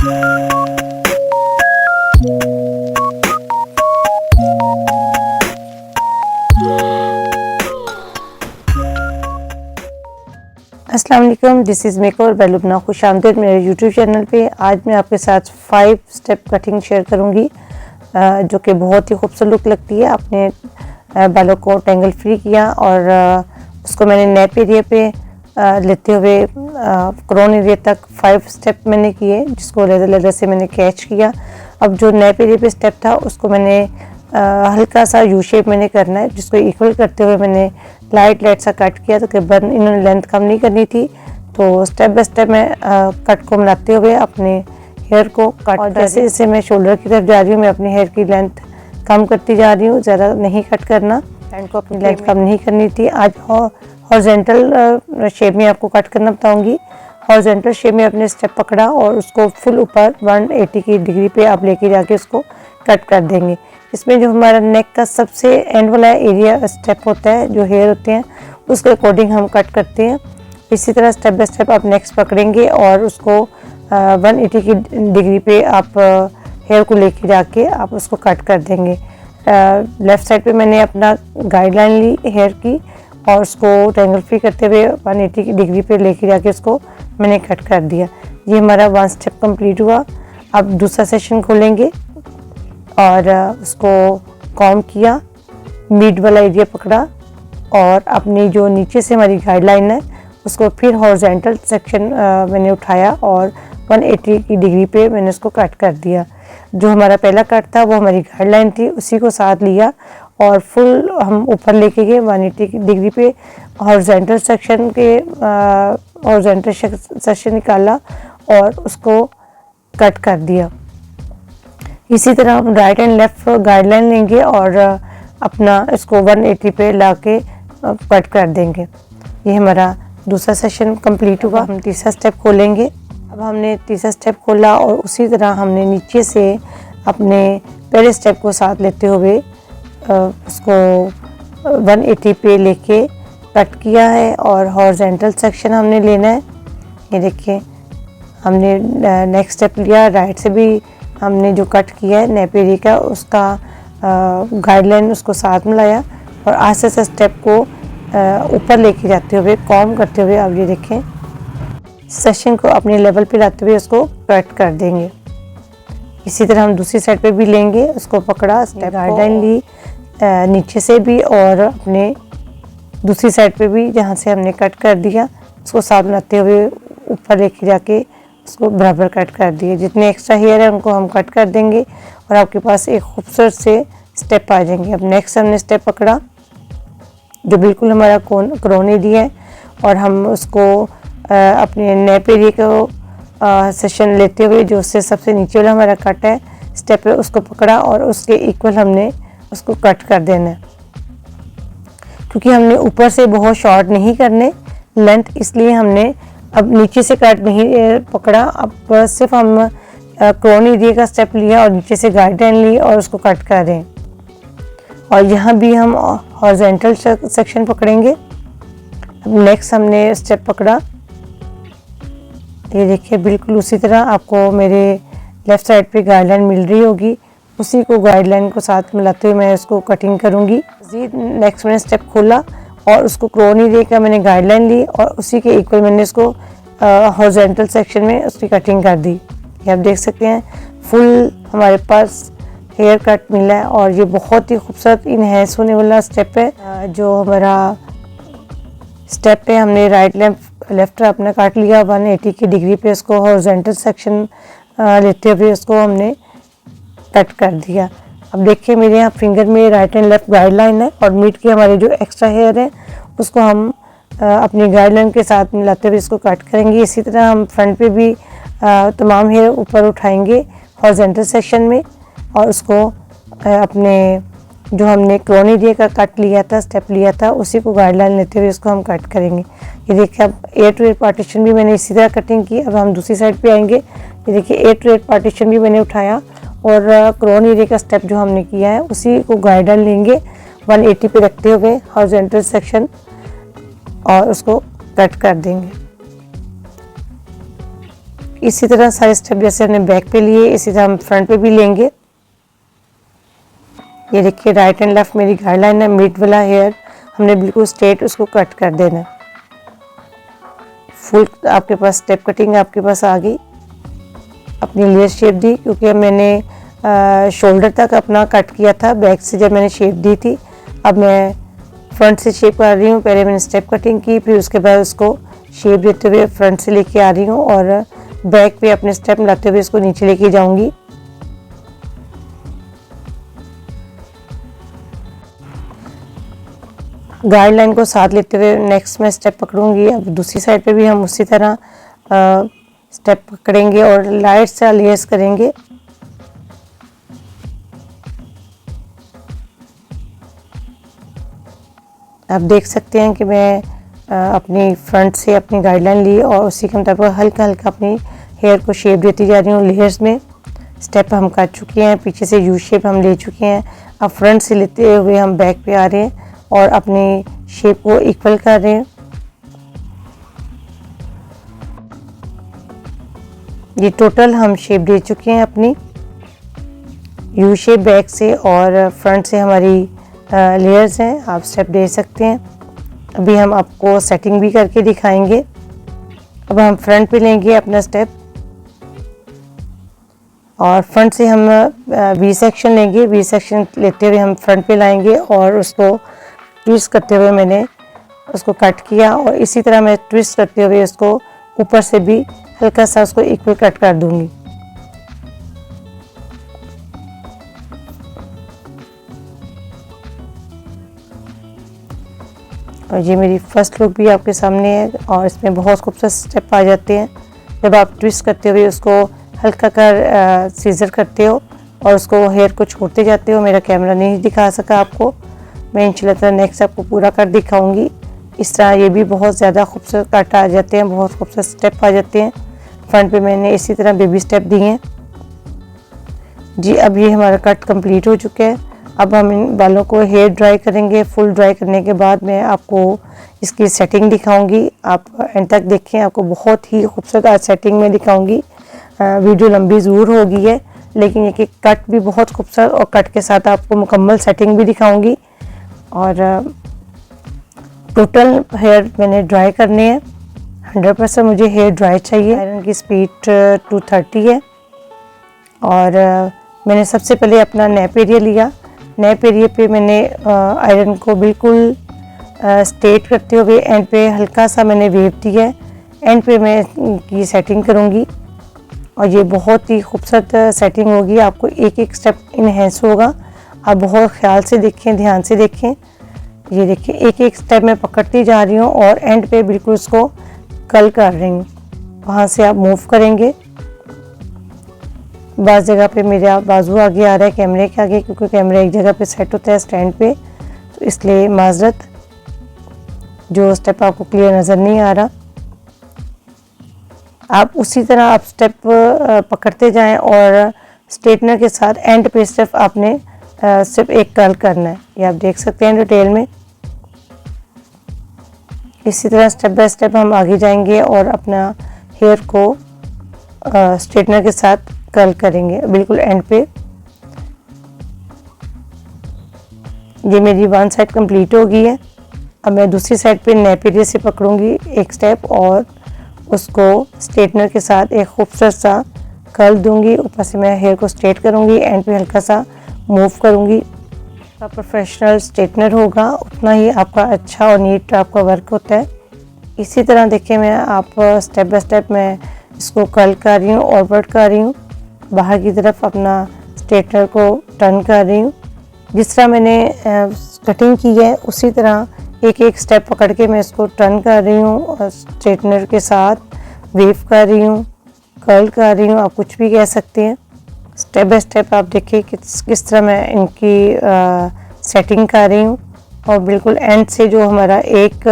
अस्सलाम वालेकुम, this is makeover by Lubna. खुश आमदीद मेरे यूट्यूब चैनल पे। आज मैं आपके साथ 5 स्टेप कटिंग शेयर करूंगी जो कि बहुत ही खूबसूरत लुक लगती है। आपने बालों को टेंगल फ्री किया और उसको मैंने नेप एरिया पे लेते हुए क्रोन एरिया तक 5 स्टेप मैंने किए, जिसको लेदर से मैंने कैच किया। अब जो नेप एरिया पे स्टेप था उसको मैंने हल्का सा यू शेप मैंने करना है, जिसको इक्वल करते हुए मैंने लाइट सा कट किया। तो तकरीबन इन्होंने लेंथ कम नहीं करनी थी, तो स्टेप बाय स्टेप मैं कट को मिलाते हुए अपने हेयर को कट, और जैसे जैसे मैं शोल्डर की तरफ जा रही हूँ मैं अपनी हेयर की लेंथ कम करती जा रही हूँ। ज़्यादा नहीं कट करना, एंड को अपनी लेंथ कम नहीं करनी थी। आज हॉरिजॉन्टल शेप में आपको कट करना बताऊँगी। हॉरिजॉन्टल शेप में अपने स्टेप पकड़ा और उसको फुल ऊपर 180 की डिग्री पे आप लेके जाके उसको कट कर देंगे। इसमें जो हमारा नेक का सबसे एंड वाला एरिया स्टेप होता है, जो हेयर होते हैं उसके अकॉर्डिंग हम कट करते हैं। इसी तरह स्टेप बाय स्टेप आप नेक्स्ट पकड़ेंगे और उसको 180 की डिग्री पे आप हेयर को लेके जाके आप उसको कट कर देंगे। लेफ़्ट साइड पे मैंने अपना गाइडलाइन ली हेयर की और उसको टेंगल फ्री करते हुए 180 की डिग्री पे लेके जाके उसको मैंने कट कर दिया। ये हमारा 1 स्टेप कंप्लीट हुआ। अब दूसरा सेशन खोलेंगे और उसको कॉम्ब किया, मिड वाला एरिया पकड़ा और अपनी जो नीचे से हमारी गाइडलाइन है उसको फिर हॉरिजॉन्टल सेक्शन मैंने उठाया और 180 की डिग्री पे मैंने उसको कट कर दिया। जो हमारा पहला कट था वो हमारी गाइडलाइन थी, उसी को साथ लिया और फुल हम ऊपर लेके गए 180 की डिग्री पे। हॉरिजॉन्टल सेक्शन के हॉरिजॉन्टल सेक्शन निकाला और उसको कट कर दिया। इसी तरह हम राइट एंड लेफ्ट गाइडलाइन लेंगे और अपना इसको 180 पे लाके कट कर देंगे। ये हमारा दूसरा सेशन कंप्लीट हुआ। हम तीसरा स्टेप खोलेंगे। अब हमने तीसरा स्टेप खोला और उसी तरह हमने नीचे से अपने पहले स्टेप को साथ लेते हुए उसको 180 पे लेके कट किया है और हॉरिजॉन्टल सेक्शन हमने लेना है। ये देखिए हमने नेक्स्ट स्टेप लिया, राइट से भी हमने जो कट किया है नेप एरिया का उसका गाइडलाइन उसको साथ मिलाया और आस्ते से स्टेप को ऊपर लेके जाते हुए कॉम्ब करते हुए आप ये देखें सेक्शन को अपने लेवल पे लाते हुए उसको कट कर देंगे। इसी तरह हम दूसरी साइड पे भी लेंगे, उसको पकड़ा, स्टेप गाइडलाइन ली नीचे से भी और अपने दूसरी साइड पे भी जहाँ से हमने कट कर दिया उसको साथ मिलाते हुए ऊपर लेके जाके उसको बराबर कट कर दिए। जितने एक्स्ट्रा हेयर है उनको हम कट कर देंगे और आपके पास एक खूबसूरत से स्टेप आ जाएंगे। अब नेक्स्ट हमने स्टेप पकड़ा जो बिल्कुल हमारा क्रोन एरिया है और हम उसको अपने नेप एरिया को सेशन लेते हुए जो उससे सबसे नीचे वाला हमारा कट है स्टेप है उसको पकड़ा और उसके इक्वल हमने उसको कट कर देना है। क्योंकि हमने ऊपर से बहुत शॉर्ट नहीं करने लेंथ, इसलिए हमने अब नीचे से कट नहीं पकड़ा। अब सिर्फ हम क्रोन एरिया का स्टेप लिया और नीचे से गाइडलाइन ली और उसको कट कर रहे हैं। और यहाँ भी हम हॉरिजॉन्टल सेक्शन पकड़ेंगे। अब नेक्स्ट हमने स्टेप पकड़ा, ये देखिए बिल्कुल उसी तरह आपको मेरे लेफ़्ट साइड पे गाइडलाइन मिल रही होगी, उसी को गाइडलाइन को साथ मिलाते हुए मैं इसको कटिंग करूँगी। नेक्स्ट मैंने स्टेप खोला और उसको क्रोन एरिया का मैंने गाइडलाइन ली और उसी के इक्वल मैंने इसको हॉरिजॉन्टल सेक्शन में उसकी कटिंग कर दी। ये आप देख सकते हैं फुल हमारे पास हेयर कट मिला है और ये बहुत ही खूबसूरत इनहेंस होने वाला स्टेप है। जो हमारा स्टेप पे हमने राइट लेफ्ट अपना काट लिया 180 की डिग्री पे, उसको हॉरिजॉन्टल सेक्शन लेते हुए उसको हमने कट कर दिया। अब देखिए मेरे यहाँ फिंगर में राइट एंड लेफ्ट गाइडलाइन है और मिड के हमारे जो एक्स्ट्रा हेयर है उसको हम अपनी गाइडलाइन के साथ मिलाते हुए इसको कट करेंगे। इसी तरह हम फ्रंट पे भी तमाम हेयर ऊपर उठाएंगे हॉरिजॉन्टल सेक्शन में और उसको अपने जो हमने क्रोन एरिया का कट लिया था, स्टेप लिया था, उसी को गाइडलाइन लेते हुए इसको हम कट करेंगे। ये देखिए अब 8 टू 8 पार्टीशन भी मैंने इसी तरह कटिंग की। अब हम दूसरी साइड पे आएंगे। ये देखिए 8 टू 8 पार्टीशन भी मैंने उठाया और क्रोन एरिया का स्टेप जो हमने किया है उसी को गाइडलाइन लेंगे 180 पे रखते हुए हॉरिजॉन्टल सेक्शन और उसको कट कर देंगे। इसी तरह सारे स्टेप जैसे हमने बैक पे लिए इसी तरह हम फ्रंट पे भी लेंगे। ये देखिए राइट एंड लेफ्ट मेरी गाइडलाइन है, मिड वाला हेयर हमने बिल्कुल स्ट्रेट उसको कट कर देना। फुल आपके पास स्टेप कटिंग आपके पास आ गई। अपनी लेयर शेप दी क्योंकि मैंने शोल्डर तक अपना कट किया था बैक से जब मैंने शेप दी थी। अब मैं फ्रंट से शेप कर रही हूँ। पहले मैंने स्टेप कटिंग की, फिर उसके बाद उसको शेप देते हुए फ्रंट से लेके आ रही हूँ और बैक पे अपने स्टेप लाते हुए इसको नीचे लेके जाऊंगी। गाइडलाइन को साथ लेते हुए नेक्स्ट मैं स्टेप पकड़ूंगी। अब दूसरी साइड पे भी हम उसी तरह स्टेप पकड़ेंगे और लाइट सा लेयर्स करेंगे। आप देख सकते हैं कि मैं अपनी फ्रंट से अपनी गाइडलाइन ली और उसी के मुताबिक हल्का हल्का अपनी हेयर को शेप देती जा रही हूँ। लेयर्स में स्टेप हम कर चुके हैं, पीछे से यू शेप हम ले चुके हैं। अब फ्रंट से लेते हुए हम बैक पे आ रहे हैं और अपनी शेप को इक्वल कर रहे हैं। ये टोटल हम शेप दे चुके हैं अपनी यू शेप बैक से और फ्रंट से हमारी लेयर्स हैं। आप स्टेप दे सकते हैं। अभी हम आपको सेटिंग भी करके दिखाएंगे। अब हम फ्रंट पे लेंगे अपना स्टेप और फ्रंट से हम वी सेक्शन लेंगे। वी सेक्शन लेते हुए हम फ्रंट पे लाएंगे और उसको ट्विस्ट करते हुए मैंने उसको कट किया और इसी तरह मैं ट्विस्ट करते हुए उसको ऊपर से भी हल्का सा उसको इक्वल कट कर दूंगी। और ये मेरी फर्स्ट लुक भी आपके सामने है और इसमें बहुत खूबसूरत स्टेप आ जाते हैं जब आप ट्विस्ट करते हुए उसको हल्का कर सीजर करते हो और उसको हेयर को छोड़ते जाते हो। मेरा कैमरा नहीं दिखा सका आपको, मैं इंशाल्लाह नेक्स्ट आपको पूरा कर दिखाऊंगी। इस तरह ये भी बहुत ज़्यादा खूबसूरत कट आ जाते हैं, बहुत खूबसूरत स्टेप आ जाते हैं। फ्रंट पे मैंने इसी तरह बेबी स्टेप दिए हैं जी। अब ये हमारा कट कंप्लीट हो चुका है। अब हम इन बालों को हेयर ड्राई करेंगे। फुल ड्राई करने के बाद मैं आपको इसकी सेटिंग दिखाऊंगी। आप एंड तक देखें, आपको बहुत ही खूबसूरत आज सेटिंग में दिखाऊंगी। वीडियो लंबी ज़रूर होगी है लेकिन ये कट भी बहुत खूबसूरत और कट के साथ आपको मुकम्मल सेटिंग भी दिखाऊंगी। और टोटल हेयर मैंने ड्राई करने हैं। 100% मुझे हेयर ड्राई चाहिए। आयरन की स्पीड 230 है और मैंने सबसे पहले अपना नेप एरिया लिया। नेप एरिया पे मैंने आयरन को बिल्कुल स्ट्रेट करते हुए एंड पे हल्का सा मैंने वेव दिया है। एंड पे मैं की सेटिंग करूँगी और ये बहुत ही खूबसूरत सेटिंग होगी। आपको एक एक स्टेप इनहेंस होगा। आप बहुत ख्याल से देखें, ध्यान से देखें। ये देखिए एक एक स्टेप मैं पकड़ती जा रही हूँ और एंड पे बिल्कुल उसको कर्ल कर रही हूँ। वहाँ से आप मूव करेंगे। बाज़ जगह पे मेरा बाजू आगे आ रहा है कैमरे के आगे क्योंकि कैमरा एक जगह पे सेट होता है स्टैंड पे, तो इसलिए माजरत जो स्टेप आपको क्लियर नज़र नहीं आ रहा। आप उसी तरह आप स्टेप पकड़ते जाएं और स्ट्रेटनर के साथ एंड पे स्टेप आपने सिर्फ एक कर्ल करना है। ये आप देख सकते हैं डिटेल में। इसी तरह स्टेप बाय स्टेप हम आगे जाएंगे और अपना हेयर को स्ट्रेटनर के साथ कर्ल करेंगे बिल्कुल एंड पे। ये मेरी वन साइड कंप्लीट हो गई है। अब मैं दूसरी साइड पे नेप एरिया से पकड़ूंगी एक स्टेप और उसको स्ट्रेटनर के साथ एक खूबसूरत सा कर्ल दूंगी। ऊपर से मैं हेयर को स्ट्रेट करूंगी, एंड पे हल्का सा मूव करूंगी। आपका प्रोफेशनल स्ट्रेटनर होगा उतना ही आपका अच्छा और नीट आपका वर्क होता है। इसी तरह देखिए मैं आप स्टेप बाय स्टेप मैं इसको कर्ल कर रही हूँ और वर्ड कर रही हूँ। बाहर की तरफ अपना स्ट्रेटनर को टर्न कर रही हूँ। जिस तरह मैंने कटिंग की है उसी तरह एक एक स्टेप पकड़ के मैं इसको टर्न कर रही हूँ और स्ट्रेटनर के साथ वेव कर रही हूँ, कर्ल कर रही हूँ, आप कुछ भी कह सकते हैं। स्टेप बाय स्टेप आप देखिए किस तरह मैं इनकी सेटिंग कर रही हूँ और बिल्कुल एंड से जो हमारा एक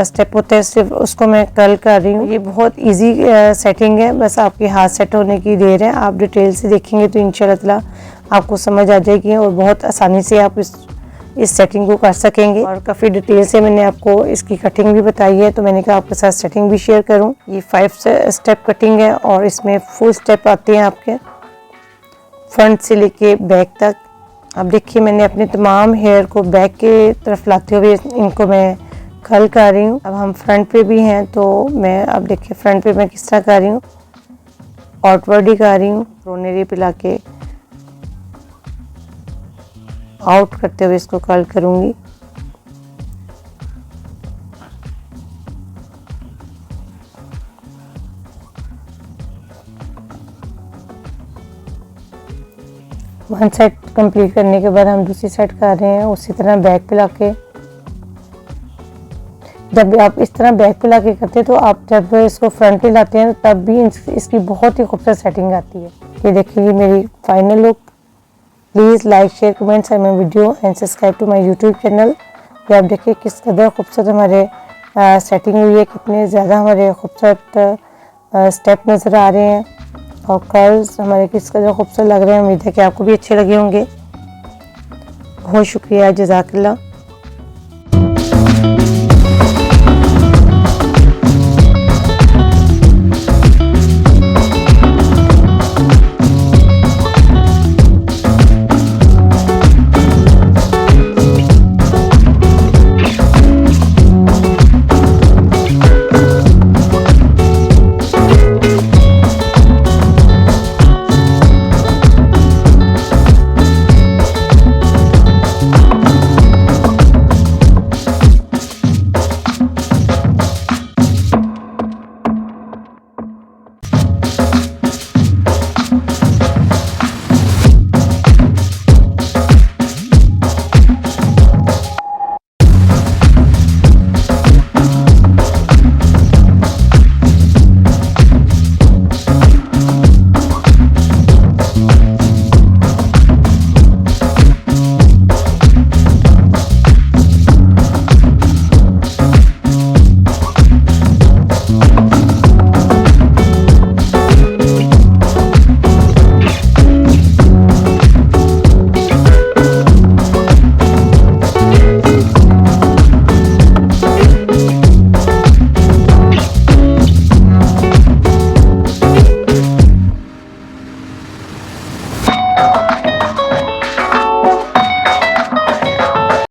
स्टेप होता है सिर्फ उसको मैं कर्ल कर रही हूँ। ये बहुत इजी सेटिंग है, बस आपके हाथ सेट होने की देर है। आप डिटेल से देखेंगे तो इंशाल्लाह आपको समझ आ जाएगी और बहुत आसानी से आप इस सेटिंग को कर सकेंगे। और काफ़ी डिटेल से मैंने आपको इसकी कटिंग भी बताई है, तो मैंने कहा आपके साथ सेटिंग भी शेयर करूं। ये 5 स्टेप कटिंग है और इसमें फुल स्टेप आते हैं आपके फ्रंट से लेके बैक तक। अब देखिए मैंने अपने तमाम हेयर को बैक के तरफ लाते हुए इनको मैं कर्ल कर रही हूँ। अब हम फ्रंट पे भी हैं, तो मैं अब देखिए फ्रंट पे मैं किस तरह कर रही हूँ, आउटवर्ड ही कर रही हूँ, रोनेरी पे लाके आउट करते हुए इसको कर्ल करूँगी। वन साइड कंप्लीट करने के बाद हम दूसरी साइड कर रहे हैं उसी तरह बैक पे लाके। जब भी आप इस तरह बैक पे लाके करते हैं तो आप जब इसको फ्रंट पे लाते हैं तब भी इसकी बहुत ही खूबसूरत सेटिंग आती है। ये देखिए ये मेरी final look. Please like share comments my video and subscribe to my YouTube channel. ये आप देखिए किस कदर खूबसूरत हमारे सेटिंग हुई है, कितने ज़्यादा हमारे खूबसूरत स्टेप नज़र आ रहे हैं और कर्ल्स हमारे किस कदर खूबसूरत लग रहे हैं। उम्मीद है कि आपको भी अच्छे लगे होंगे। बहुत शुक्रिया, जज़ाकल्लाह।